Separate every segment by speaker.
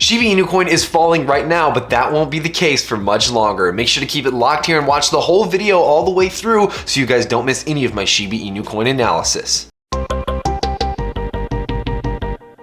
Speaker 1: Shiba Inu coin is falling right now, but that won't be the case for much longer. Make sure to keep it locked here and watch the whole video all the way through so you guys don't miss any of my Shiba Inu coin analysis.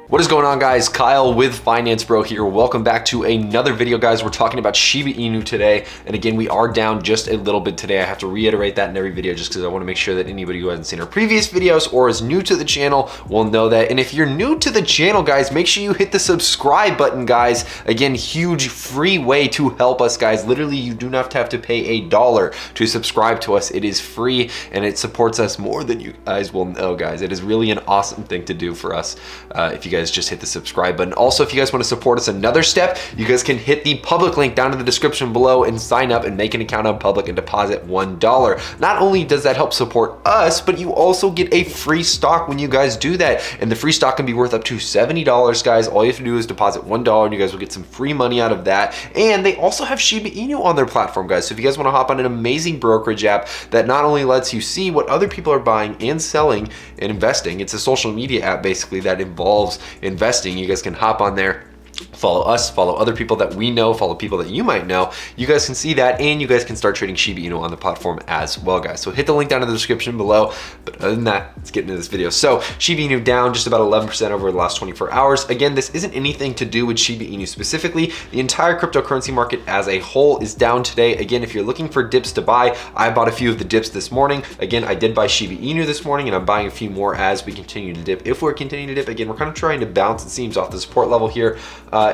Speaker 1: What is going on, guys? Kyle with Finance Bro here. Welcome back to another video, guys. We're talking about Shiba Inu today. And again, we are down just a little bit today. I have to reiterate that in every video just because I want to make sure that anybody who hasn't seen our previous videos or is new to the channel will know that. And if you're new to the channel, guys, make sure you hit the subscribe button, guys. Again, huge free way to help us, guys. Literally, you do not have to pay $1 to subscribe to us. It is free and it supports us more than you guys will know, guys. It is really an awesome thing to do for us if you guys just hit the subscribe button. Also, if you guys want to support us another step, you guys can hit the public link down in the description below and sign up and make an account on public and deposit $1. Not only does that help support us, but you also get a free stock when you guys do that. And the free stock can be worth up to $70, guys. All you have to do is deposit $1 and you guys will get some free money out of that. And they also have Shiba Inu on their platform, guys. So if you guys want to hop on an amazing brokerage app that not only lets you see what other people are buying and selling and investing, it's a social media app basically that involves investing. You guys can hop on there, follow us, follow other people that we know, follow people that you might know. You guys can see that and you guys can start trading Shiba Inu on the platform as well, guys. So hit the link down in the description below. But other than that, let's get into this video. So Shiba Inu down just about 11% over the last 24 hours. Again, this isn't anything to do with Shiba Inu specifically. The entire cryptocurrency market as a whole is down today. Again, if you're looking for dips to buy, I bought a few of the dips this morning. Again, I did buy Shiba Inu this morning and I'm buying a few more as we continue to dip. If we're continuing to dip, again, we're kind of trying to bounce, it seems, off the support level here.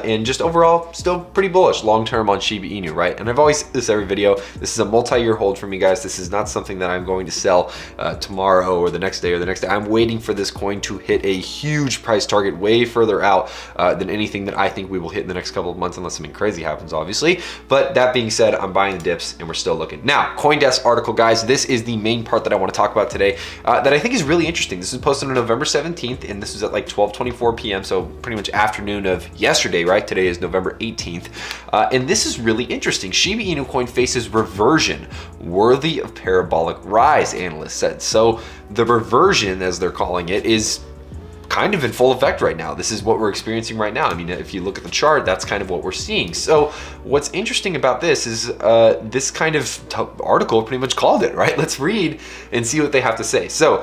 Speaker 1: And just overall, still pretty bullish long-term on Shiba Inu, right? And I've always said this every video, this is a multi-year hold for me, guys. This is not something that I'm going to sell tomorrow or the next day or the next day. I'm waiting for this coin to hit a huge price target way further out than anything that I think we will hit in the next couple of months, unless something crazy happens, obviously. But that being said, I'm buying the dips and we're still looking. Now, CoinDesk article, guys, this is the main part that I want to talk about today that I think is really interesting. This was posted on November 17th and this was at like 12:24 p.m. So pretty much afternoon of yesterday, right? Today is November 18th. And this is really interesting. Shiba Inu coin faces reversion worthy of parabolic rise, analysts said. So the reversion, as they're calling it, is kind of in full effect right now. This is what we're experiencing right now. I mean, if you look at the chart, that's kind of what we're seeing. So what's interesting about this is this kind of article pretty much called it, right? Let's read and see what they have to say. So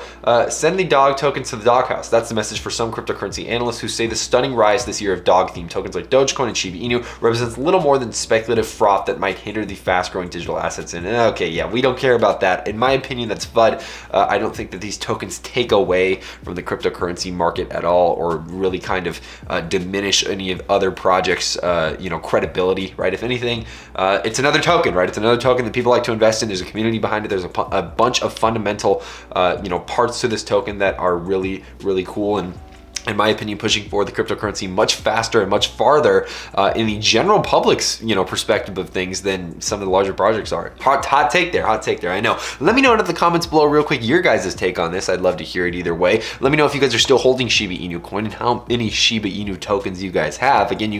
Speaker 1: send the dog tokens to the doghouse. That's the message for some cryptocurrency analysts who say the stunning rise this year of dog-themed tokens like Dogecoin and Shiba Inu represents little more than speculative froth that might hinder the fast-growing digital assets. And okay, yeah, we don't care about that. In my opinion, that's FUD. I don't think that these tokens take away from the cryptocurrency market at all, or really kind of diminish any of other projects, credibility, right? If anything, it's another token, right? It's another token that people like to invest in. There's a community behind it. There's a bunch of fundamental, parts to this token that are really, really cool and, in my opinion, pushing forward the cryptocurrency much faster and much farther in the general public's, perspective of things than some of the larger projects are. Hot take there, I know. Let me know in the comments below real quick your guys' take on this. I'd love to hear it either way. Let me know if you guys are still holding Shiba Inu coin and how many Shiba Inu tokens you guys have. Again,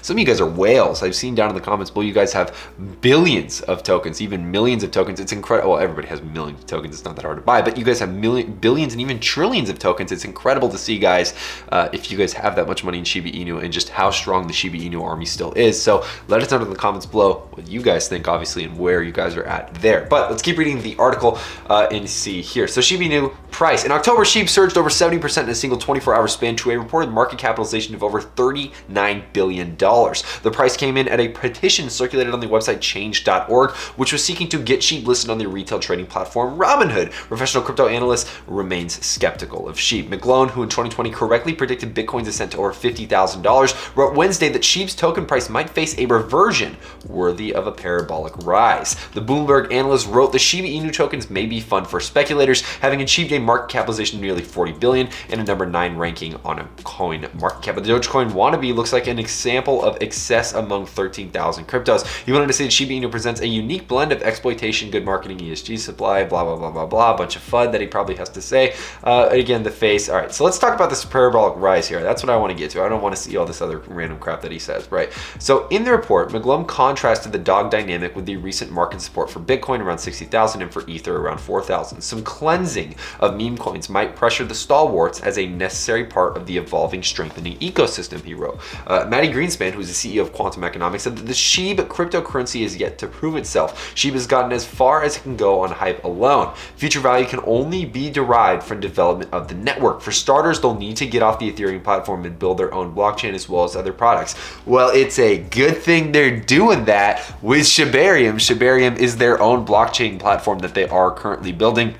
Speaker 1: some of you guys are whales. I've seen down in the comments below, you guys have billions of tokens, even millions of tokens. It's incredible. Well, everybody has millions of tokens. It's not that hard to buy, but you guys have billions and even trillions of tokens. It's incredible to see, guys. If you guys have that much money in Shiba Inu and just how strong the Shiba Inu army still is. So let us know in the comments below what you guys think, obviously, and where you guys are at there. But let's keep reading the article and see here. So Shiba Inu price. In October, Shib surged over 70% in a single 24-hour span to a reported market capitalization of over $39 billion. The price came in at a petition circulated on the website change.org, which was seeking to get Shib listed on the retail trading platform Robinhood. Professional crypto analyst remains skeptical of Shib. McGlone, who in 2020 correctly predicted Bitcoin's ascent to over $50,000, wrote Wednesday that Shib's token price might face a reversion worthy of a parabolic rise. The Bloomberg analyst wrote the Shiba Inu tokens may be fun for speculators, having achieved a market capitalization of nearly 40 billion and a number 9 ranking on a coin market cap. But the Dogecoin wannabe looks like an example of excess among 13,000 cryptos. He wanted to say that Shiba Inu presents a unique blend of exploitation, good marketing, ESG supply, blah, blah, blah, blah, blah, a bunch of FUD that he probably has to say. Again, the face. All right, so let's talk about this parabolic rise here. That's what I want to get to. I don't want to see all this other random crap that he says, right? So in the report, McGlone contrasted the dog dynamic with the recent market support for Bitcoin around 60,000 and for Ether around 4,000. Some cleansing of meme coins might pressure the stalwarts as a necessary part of the evolving, strengthening ecosystem, he wrote. Matty Greenspan, who's the CEO of Quantum Economics, said that the Shib cryptocurrency is yet to prove itself. Shib has gotten as far as it can go on hype alone. Future value can only be derived from development of the network. For starters, they'll need to get off the Ethereum platform and build their own blockchain as well as other products. Well, it's a good thing they're doing that with Shibarium. Shibarium is their own blockchain platform that they are currently building.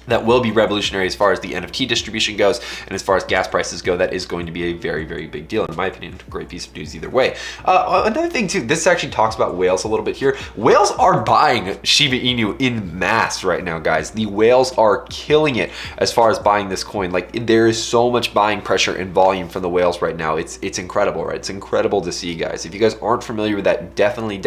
Speaker 1: That will be revolutionary as far as the NFT distribution goes, and as far as gas prices go, that is going to be a very, very big deal, in my opinion. Great piece of news either way. Another thing too, this actually talks about whales a little bit here. Whales are buying Shiba Inu in mass right now, guys. The whales are killing it as far as buying this coin. Like, there is so much buying pressure and volume from the whales right now. It's incredible, right? It's incredible to see, guys. If you guys aren't familiar with that, definitely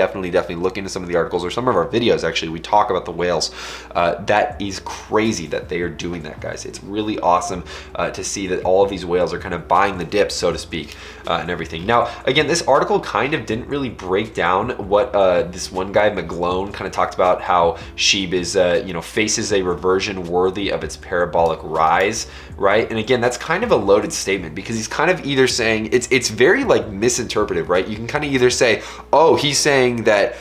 Speaker 1: look into some of the articles or some of our videos. Actually, we talk about the whales. That is crazy that they are doing that, guys. It's really awesome to see that all of these whales are kind of buying the dip, so to speak, and everything. Now, again, this article kind of didn't really break down what this one guy, McGlone, kind of talked about how Shib is, faces a reversion worthy of its parabolic rise, right? And again, that's kind of a loaded statement because he's kind of either saying, it's very like misinterpretive, right? You can kind of either say, oh, he's saying that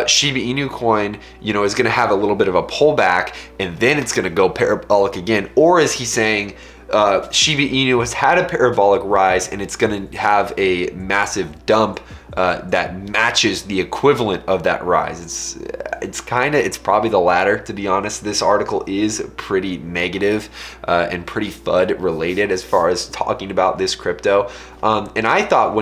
Speaker 1: Shiba Inu coin, is going to have a little bit of a pullback and then it's going to go parabolic again. Or is he saying Shiba Inu has had a parabolic rise and it's going to have a massive dump that matches the equivalent of that rise? It's probably the latter, to be honest. This article is pretty negative and pretty FUD related as far as talking about this crypto. And I thought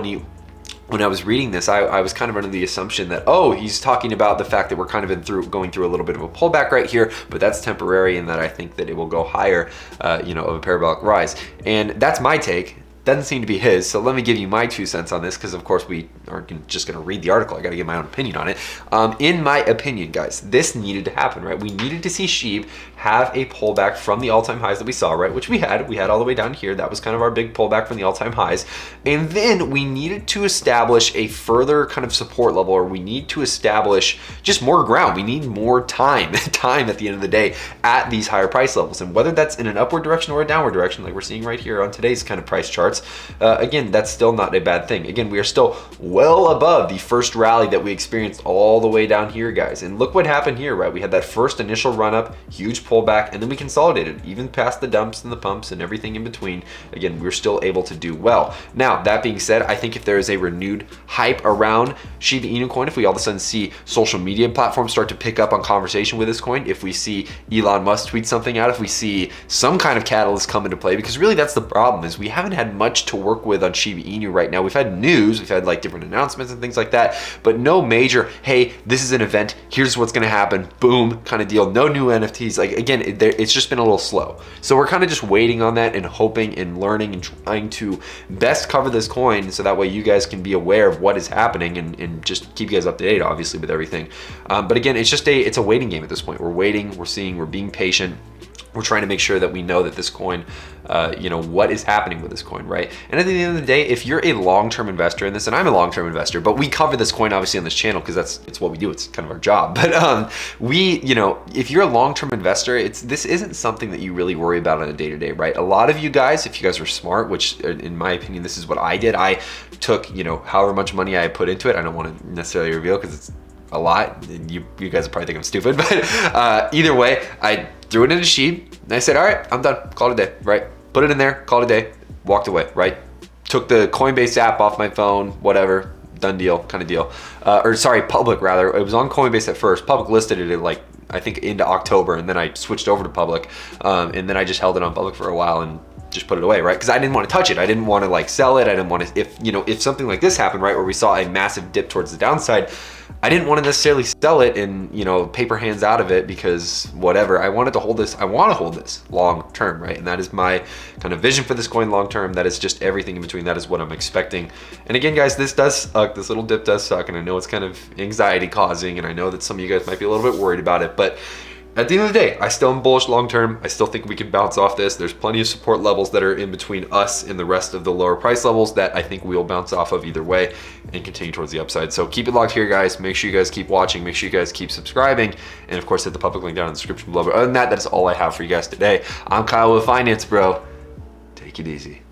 Speaker 1: when I was reading this, I was kind of under the assumption that, oh, he's talking about the fact that we're kind of going through a little bit of a pullback right here, but that's temporary, and that I think that it will go higher, of a parabolic rise. And that's my take. Doesn't seem to be his. So let me give you my 2 cents on this, because of course we aren't just going to read the article. I got to give my own opinion on it. In my opinion, guys, this needed to happen, right? We needed to see Shib have a pullback from the all-time highs that we saw, right? Which we had all the way down here. That was kind of our big pullback from the all-time highs. And then we needed to establish a further kind of support level, or we need to establish just more ground. We need more time at the end of the day at these higher price levels. And whether that's in an upward direction or a downward direction, like we're seeing right here on today's kind of price charts, again, that's still not a bad thing. Again, we are still well above the first rally that we experienced all the way down here, guys. And look what happened here, right? We had that first initial run up, huge pullback, and then we consolidated even past the dumps and the pumps and everything in between. Again, we're still able to do well. Now, that being said, I think if there is a renewed hype around Shiba Inu coin, if we all of a sudden see social media platforms start to pick up on conversation with this coin, if we see Elon Musk tweet something out, if we see some kind of catalyst come into play, because really that's the problem, is we haven't had much to work with on Shiba Inu right now. We've had news, we've had like different announcements and things like that, but no major, hey, this is an event, here's what's gonna happen, boom, kind of deal. No new NFTs. Like, again, it's just been a little slow. So we're kind of just waiting on that and hoping and learning and trying to best cover this coin so that way you guys can be aware of what is happening and just keep you guys up to date, obviously, with everything. But again, it's a waiting game at this point. We're waiting, we're seeing, we're being patient. We're trying to make sure that we know that this coin, what is happening with this coin, right? And at the end of the day, if you're a long-term investor in this, and I'm a long-term investor, but we cover this coin obviously on this channel because it's what we do. It's kind of our job. But if you're a long-term investor, this isn't something that you really worry about on a day-to-day, right? A lot of you guys, if you guys are smart, which in my opinion, this is what I did. I took, however much money I put into it. I don't want to necessarily reveal because it's a lot. You guys probably think I'm stupid, but either way, I threw it into Shib and I said, all right, I'm done, call it a day, right? Put it in there, call it a day, walked away, right? Took the Coinbase app off my phone, whatever, done deal, kind of deal. Public rather. It was on Coinbase at first. Public listed it at I think into October, and then I switched over to Public, and then I just held it on Public for a while and just put it away, right? Because I didn't want to touch it. I didn't want to sell it. I didn't want to, if something like this happened, right, where we saw a massive dip towards the downside, I didn't want to necessarily sell it and, paper hands out of it because whatever. I wanted to hold this. I want to hold this long term, right? And that is my kind of vision for this coin long term. That is just everything in between. That is what I'm expecting. And again, guys, this does suck. This little dip does suck. And I know it's kind of anxiety causing. And I know that some of you guys might be a little bit worried about it. But at the end of the day, I still am bullish long term. I still think we can bounce off this. There's plenty of support levels that are in between us and the rest of the lower price levels that I think we'll bounce off of either way and continue towards the upside. So keep it locked here, guys. Make sure you guys keep watching. Make sure you guys keep subscribing. And of course, hit the public link down in the description below. But other than that, that's all I have for you guys today. I'm Kyle with Finance Bro. Take it easy.